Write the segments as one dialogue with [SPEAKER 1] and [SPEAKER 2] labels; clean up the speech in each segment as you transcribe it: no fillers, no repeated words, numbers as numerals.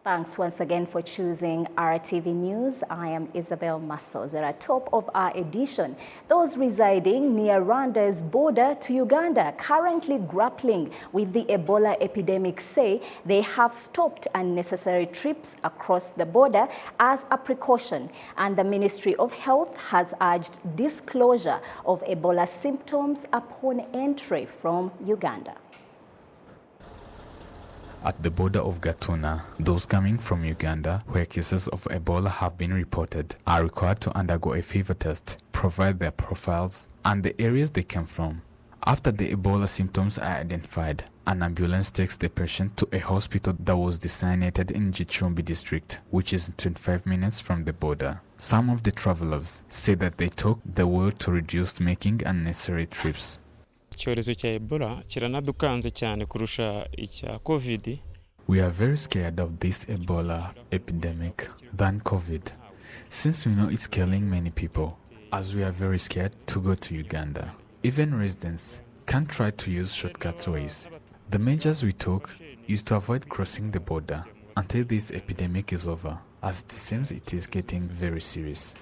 [SPEAKER 1] Thanks once again for choosing RTV News. I am Isabel Massos. At the top of our edition, those residing near Rwanda's border to Uganda currently grappling with the Ebola epidemic say they have stopped unnecessary trips across the border as a precaution. And the Ministry of Health has urged disclosure of Ebola symptoms upon entry from Uganda.
[SPEAKER 2] At the border of Gatuna, those coming from Uganda where cases of Ebola have been reported are required to undergo a fever test, provide their profiles and the areas they came from. After the Ebola symptoms are identified, an ambulance takes the patient to a hospital that was designated in Gicumbi district, which is 25 minutes from the border. Some of the travelers say that they took the word to reduce making unnecessary trips.
[SPEAKER 3] icyorezo cya Ebola kiranadukanze cyane kurusha icya COVID.
[SPEAKER 2] We are very scared of this Ebola epidemic than COVID, since we know it's killing many people, as we are very scared to go to Uganda. Even residents can't try to use shortcut ways. The measures we took is to avoid crossing the border until this epidemic is over, as it seems it is getting very serious.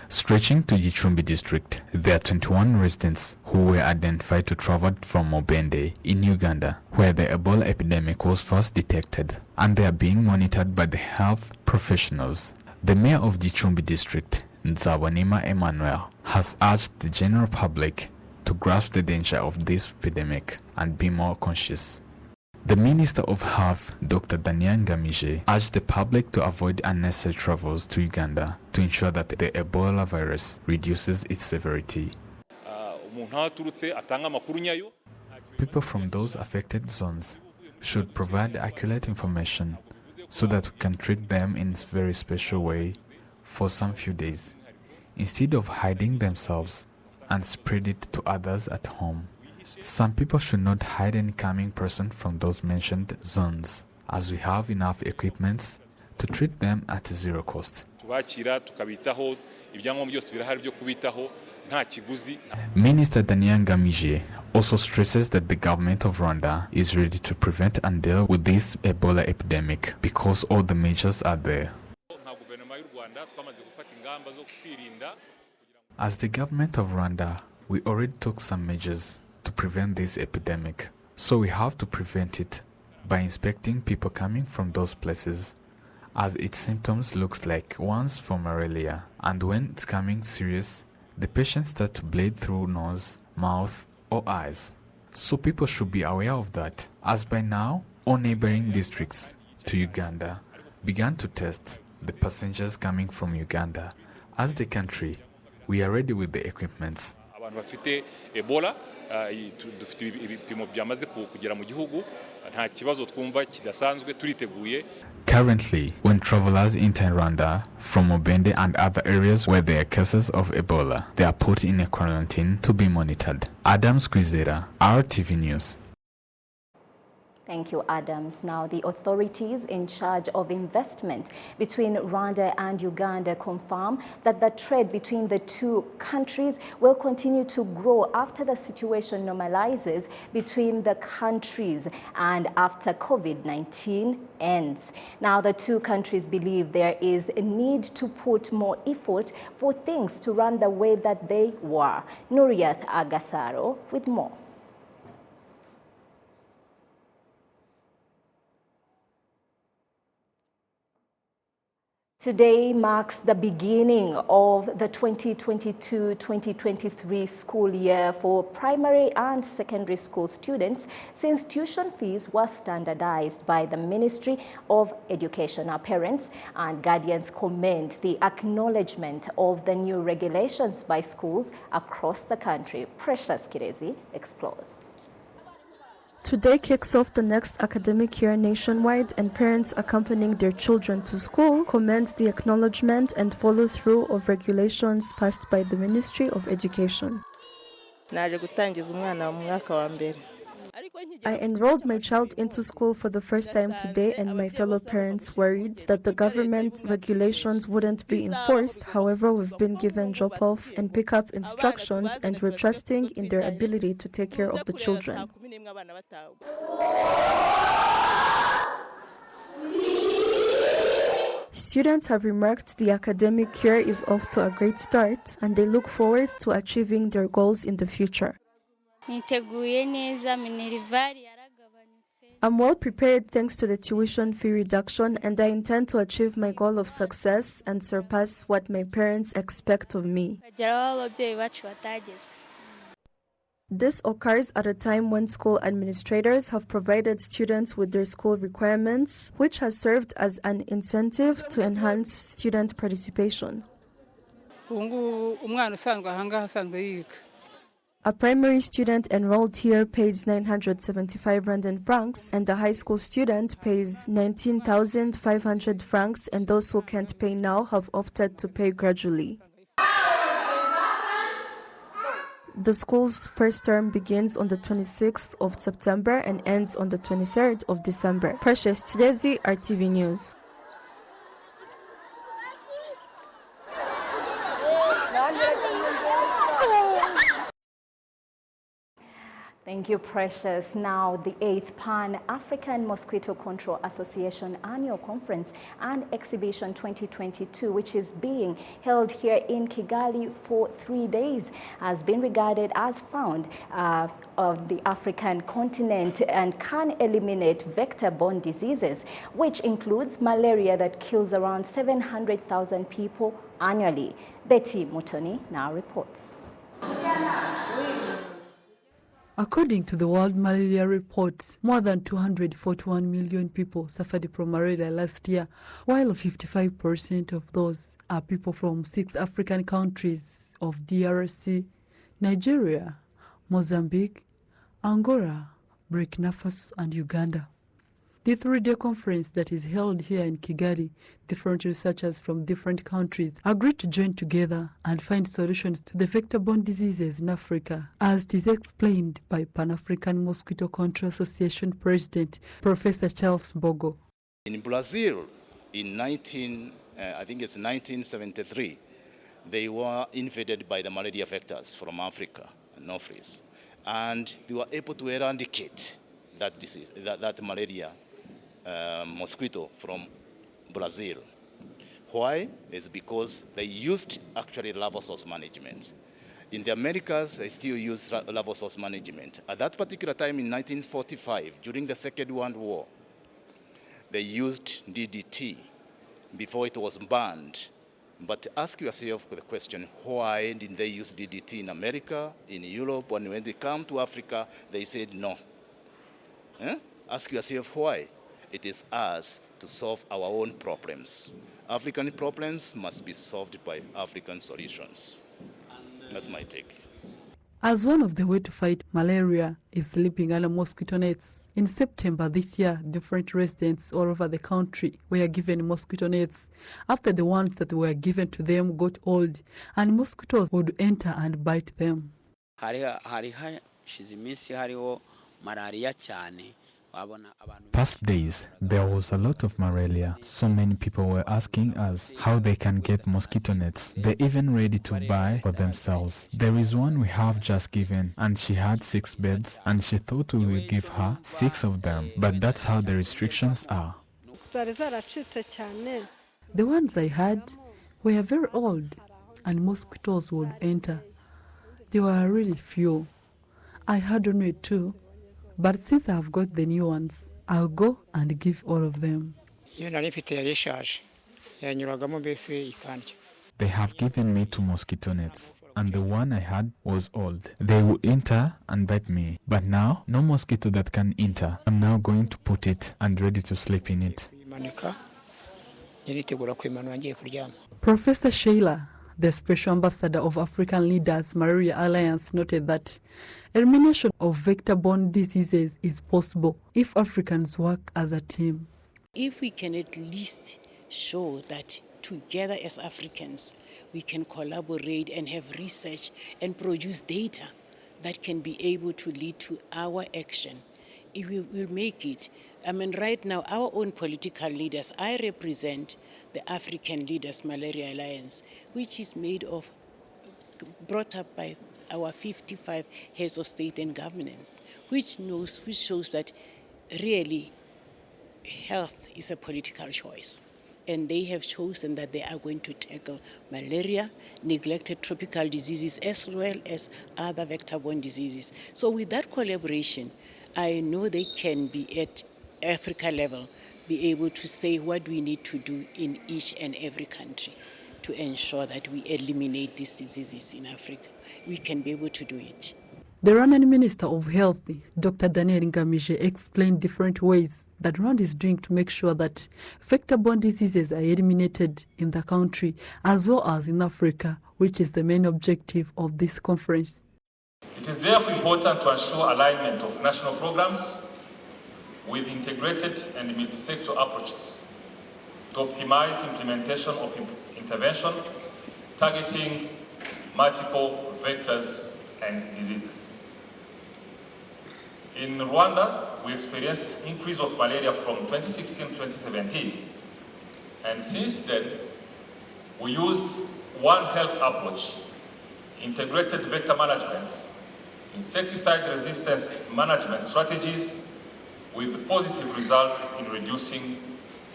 [SPEAKER 2] Stretching to Gicumbi district, there are 21 residents who were identified to travel from Mubende in Uganda, where the Ebola epidemic was first detected, and they are being monitored by the health professionals. The mayor of Gicumbi district, Nzawanima Emmanuel, has urged the general public to grasp the danger of this epidemic and be more conscious. The Minister of Health, Dr. Daniel Ngamije, urged the public to avoid unnecessary travels to Uganda to ensure that the Ebola virus reduces its severity. People from those affected zones should provide accurate information so that we can treat them in a very special way for some few days, instead of hiding themselves and spread it to others at home. Some people should not hide any coming person from those mentioned zones, as we have enough equipments to treat them at zero cost. Minister Daniel Ngamije also stresses that the government of Rwanda is ready to prevent and deal with this Ebola epidemic because all the measures are there. As the government of Rwanda, we already took some measures to prevent this epidemic, so we have to prevent it by inspecting people coming from those places, as its symptoms looks like ones for malaria, and when it's coming serious, the patients start to bleed through nose, mouth or eyes. So people should be aware of that, as by now all neighboring districts to Uganda began to test the passengers coming from Uganda. As the country, we are ready with the equipments. Currently, when travelers enter Rwanda from Mubende and other areas where there are cases of Ebola, they are put in a quarantine to be monitored. Adams Kwizera, RTV News.
[SPEAKER 1] Thank you, Adams. Now, the authorities in charge of investment between Rwanda and Uganda confirm that the trade between the two countries will continue to grow after the situation normalizes between the countries and after COVID-19 ends. Now, the two countries believe there is a need to put more effort for things to run the way that they were. Nuriath Agasaro with more. Today marks the beginning of the 2022-2023 school year for primary and secondary school students, since tuition fees were standardized by the Ministry of Education. Our parents and guardians commend the acknowledgement of the new regulations by schools across the country. Precious Kirezi explores.
[SPEAKER 4] Today kicks off the next academic year nationwide, and parents accompanying their children to school commend the acknowledgement and follow-through of regulations passed by the Ministry of Education. I enrolled my child into school for the first time today, and my fellow parents worried that the government regulations wouldn't be enforced. However, we've been given drop-off and pick-up instructions, and we're trusting in their ability to take care of the children. Students have remarked the academic year is off to a great start, and they look forward to achieving their goals in the future. I'm well prepared thanks to the tuition fee reduction, and I intend to achieve my goal of success and surpass what my parents expect of me. This occurs at a time when school administrators have provided students with their school requirements, which has served as an incentive to enhance student participation. A primary student enrolled here pays 975 Rwandan francs, and a high school student pays 19,500 francs, and those who can't pay now have opted to pay gradually. The school's first term begins on the 26th of September and ends on the 23rd of December. Precious Chidezi, RTV News.
[SPEAKER 1] Thank you, Precious. Now, the 8th Pan-African Mosquito Control Association Annual Conference and Exhibition 2022, which is being held here in Kigali for 3 days, has been regarded as found of the African continent and can eliminate vector-borne diseases, which includes malaria that kills around 700,000 people annually. Betty Mutoni now reports.
[SPEAKER 5] According to the World Malaria Report, more than 241 million people suffered from malaria last year, while 55% of those are people from 6 African countries of DRC, Nigeria, Mozambique, Angola, Burkina Faso, and Uganda. The 3-day conference that is held here in Kigali, different researchers from different countries agreed to join together and find solutions to the vector-borne diseases in Africa, as it is explained by Pan-African Mosquito Control Association President Professor Charles Bogo.
[SPEAKER 6] In Brazil, in 1973, they were invaded by the malaria vectors from Africa and North, and they were able to eradicate that disease, that malaria mosquito from Brazil. Why? It's because they used actually larval source management. In the Americas, they still use larval source management. At that particular time in 1945, during the Second World War, they used DDT before it was banned. But ask yourself the question, why didn't they use DDT in America, in Europe, and when they come to Africa, they said no? Ask yourself why. It is us to solve our own problems. African problems must be solved by African solutions. That's my take.
[SPEAKER 5] As one of the ways to fight malaria is sleeping under mosquito nets. In September this year, different residents all over the country were given mosquito nets after the ones that were given to them got old and mosquitoes would enter and bite them.
[SPEAKER 2] Past days, there was a lot of malaria. So many people were asking us how they can get mosquito nets. They're even ready to buy for themselves. There is one we have just given, and she had 6 beds, and she thought we would give her 6 of them. But that's how the restrictions are.
[SPEAKER 5] The ones I had were very old, and mosquitoes would enter. They were really few. I had only 2. But since I've got the new ones, I'll go and give all of them.
[SPEAKER 2] They have given me 2 mosquito nets, and the one I had was old. They would enter and bite me, but now no mosquito that can enter. I'm now going to put it and ready to sleep in it.
[SPEAKER 5] Professor Sheila, the Special Ambassador of African Leaders Malaria Alliance, noted that elimination of vector-borne diseases is possible if Africans work as a team.
[SPEAKER 7] If we can at least show that together as Africans, we can collaborate and have research and produce data that can be able to lead to our action we will make it. I mean, right now, our own political leaders, I represent the African Leaders Malaria Alliance, which is brought up by our 55 heads of state and governance, which shows that really health is a political choice. And they have chosen that they are going to tackle malaria, neglected tropical diseases, as well as other vector-borne diseases. So with that collaboration, I know they can be at Africa level, be able to say what we need to do in each and every country to ensure that we eliminate these diseases in Africa. We can be able to do it.
[SPEAKER 5] The Rwandan Minister of Health, Dr. Daniel Ngamije, explained different ways that Rwanda is doing to make sure that vector-borne diseases are eliminated in the country as well as in Africa, which is the main objective of this conference.
[SPEAKER 8] It is therefore important to ensure alignment of national programs with integrated and multi-sector approaches to optimize implementation of interventions targeting multiple vectors and diseases. In Rwanda, we experienced increase of malaria from 2016 to 2017. And since then, we used One Health approach, integrated vector management, insecticide resistance management strategies with positive results in reducing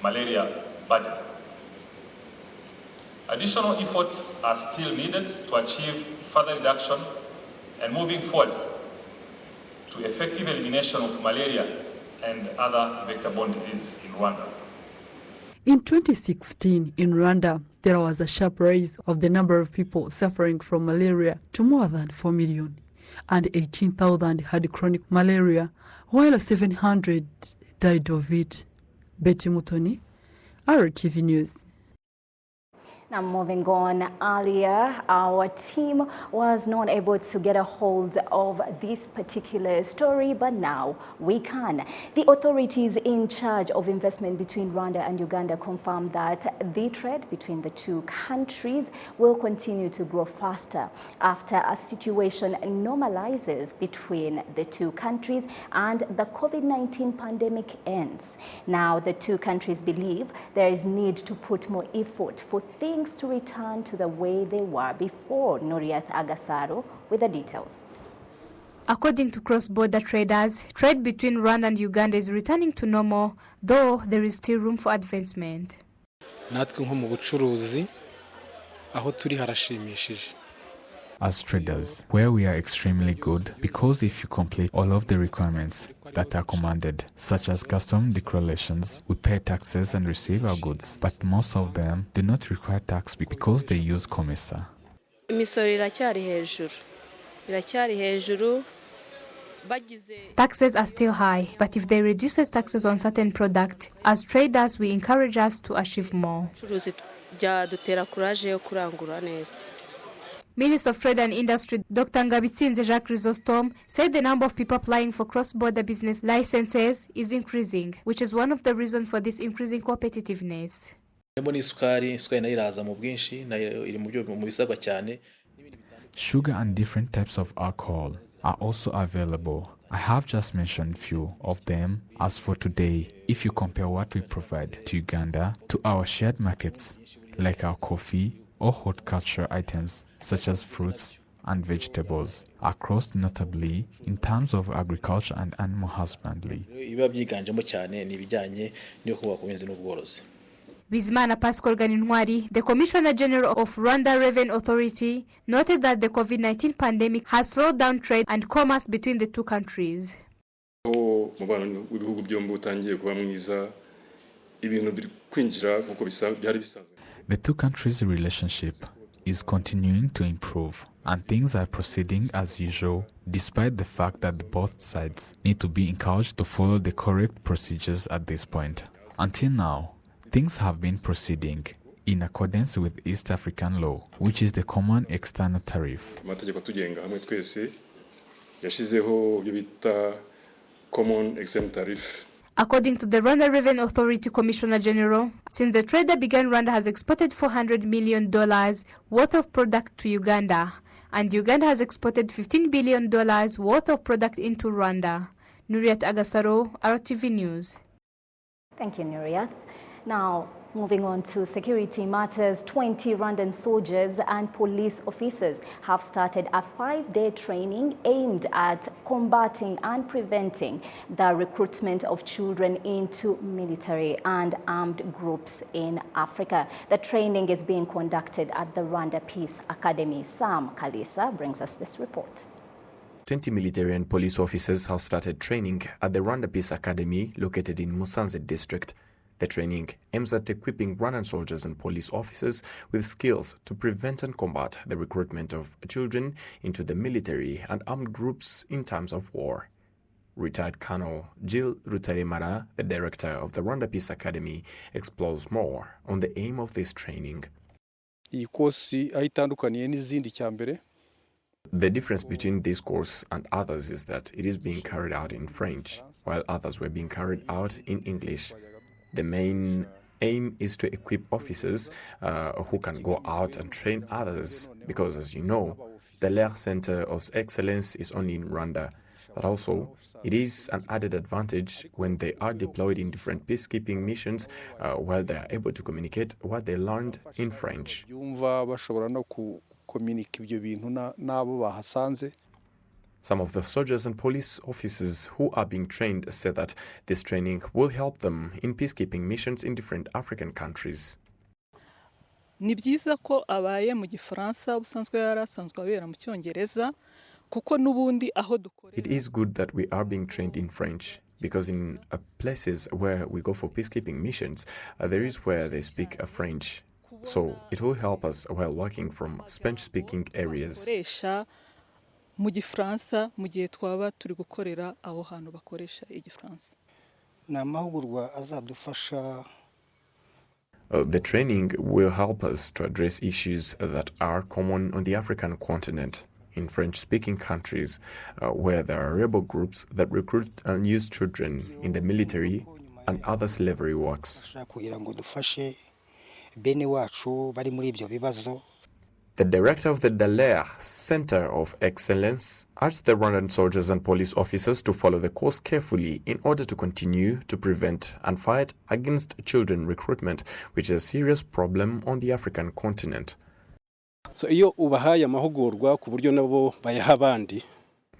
[SPEAKER 8] malaria burden. Additional efforts are still needed to achieve further reduction and moving forward to effective elimination of malaria and other vector-borne diseases in Rwanda.
[SPEAKER 5] In 2016, in Rwanda, there was a sharp rise of the number of people suffering from malaria to more than 4 million, and 18,000 had chronic malaria, while 700 died of it. Betty Mutoni, RwandaTV News.
[SPEAKER 1] Now, moving on, earlier, our team was not able to get a hold of this particular story, but now we can. The authorities in charge of investment between Rwanda and Uganda confirmed that the trade between the two countries will continue to grow faster after a situation normalizes between the two countries and the COVID-19 pandemic ends. Now, the two countries believe there is need to put more effort for things to return to the way they were before. Nuriath Agasaro with the details.
[SPEAKER 9] According to cross-border traders, trade between Rwanda and Uganda is returning to normal, though there is still room for advancement.
[SPEAKER 10] natwe nko mu bucuruzi aho turi harashimishije.
[SPEAKER 2] As traders, where we are extremely good, because if you complete all of the requirements that are commanded, such as custom declarations, we pay taxes and receive our goods, but most of them do not require tax because they use COMESA.
[SPEAKER 9] Taxes are still high, but if they reduce taxes on certain products, as traders we encourage us to achieve more. Minister of Trade and Industry Dr. Ngabitsinze Jacques Chrysostome said the number of people applying for cross-border business licenses is increasing, which is one of the reasons for this increasing competitiveness.
[SPEAKER 2] Sugar and different types of alcohol are also available. I have just mentioned few of them. As for today, if you compare what we provide to Uganda to our shared markets, like our coffee or horticulture items such as fruits and vegetables, are crossed notably in terms of agriculture and animal husbandry.
[SPEAKER 9] Bizimana Pascal Ganintwari, the Commissioner General of Rwanda Revenue Authority, noted that the COVID-19 pandemic has slowed down trade and commerce between the two countries.
[SPEAKER 2] The two countries' relationship is continuing to improve, and things are proceeding as usual, despite the fact that both sides need to be encouraged to follow the correct procedures at this point. Until now, things have been proceeding in accordance with East African law, which is the common external tariff.
[SPEAKER 9] According to the Rwanda Revenue Authority Commissioner General, since the trader began, Rwanda has exported $400 million worth of product to Uganda, and Uganda has exported $15 billion worth of product into Rwanda. Nuriat Agasaro, RTV News.
[SPEAKER 1] Thank you, Nuriat. Now, moving on to security matters, 20 Rwandan soldiers and police officers have started a 5-day training aimed at combating and preventing the recruitment of children into military and armed groups in Africa. The training is being conducted at the Rwanda Peace Academy. Sam Kalisa brings us this report.
[SPEAKER 11] 20 military and police officers have started training at the Rwanda Peace Academy located in Musanze district. The training aims at equipping Rwandan soldiers and police officers with skills to prevent and combat the recruitment of children into the military and armed groups in times of war. Retired Colonel Jill Rutaremara, the director of the Rwanda Peace Academy, explores more on the aim of this training. The difference between this course and others is that it is being carried out in French, while others were being carried out in English. The main aim is to equip officers who can go out and train others, because as you know, the LER Center of Excellence is only in Rwanda, but also it is an added advantage when they are deployed in different peacekeeping missions while they are able to communicate what they learned in French. Some of the soldiers and police officers who are being trained say that this training will help them in peacekeeping missions in different African countries.
[SPEAKER 12] It
[SPEAKER 11] is good that we are being trained in French, because in places where we go for peacekeeping missions, there is where they speak French. So it will help us while working from Spanish-speaking areas. The training will help us to address issues that are common on the African continent, in French-speaking countries, where there are rebel groups that recruit and use children in the military and other slavery works. The director of the LER Center of Excellence urged the Rwandan soldiers and police officers to follow the course carefully in order to continue to prevent and fight against children recruitment, which is a serious problem on the African continent.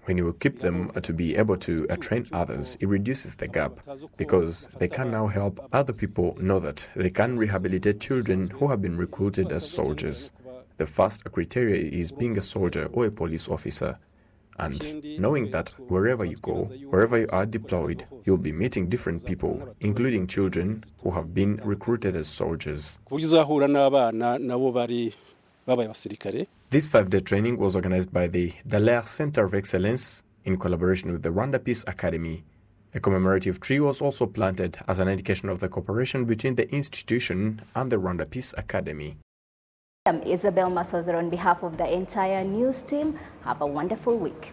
[SPEAKER 11] When you equip them to be able to train others, it reduces the gap, because they can now help other people know that they can rehabilitate children who have been recruited as soldiers. The first criteria is being a soldier or a police officer, and knowing that wherever you go, wherever you are deployed, you'll be meeting different people, including children who have been recruited as soldiers. This 5-day training was organized by the LER Center of Excellence in collaboration with the Rwanda Peace Academy. A commemorative tree was also planted as an indication of the cooperation between the institution and the Rwanda Peace Academy.
[SPEAKER 1] I'm Isabel Masozer on behalf of the entire news team. Have a wonderful week.